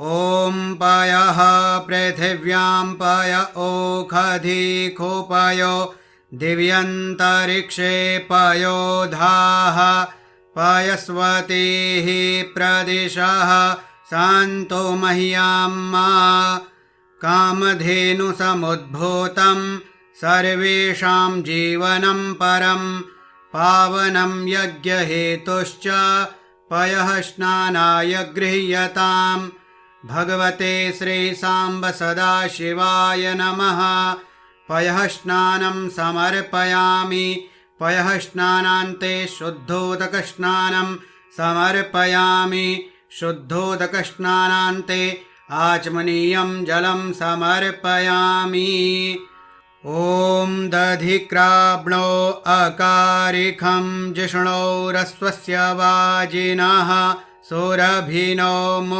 ॐ पयः पृथिव्यां पय ओखधिखोपयो दिव्यन्तरिक्षे पयोधाः पयस्वतीः प्रदिशः सन्तु मह्यं कामधेनुसमुद्भूतं सर्वेषां जीवनं परं पावनं यज्ञहेतुश्च पयः स्नानाय गृह्यताम्। भगवते श्रीसाम्ब सदाशिवाय नमः। पयः स्नानं समर्पयामि। पयः स्नानान्ते शुद्धोदकस्नानं समर्पयामि। शुद्धोदकस्नानान्ते आचमनीयं जलं समर्पयामि। ॐ दधिक्राब्णो अकारिखं जिष्णोरस्वस्य वाजिनः सुरभिनो मुख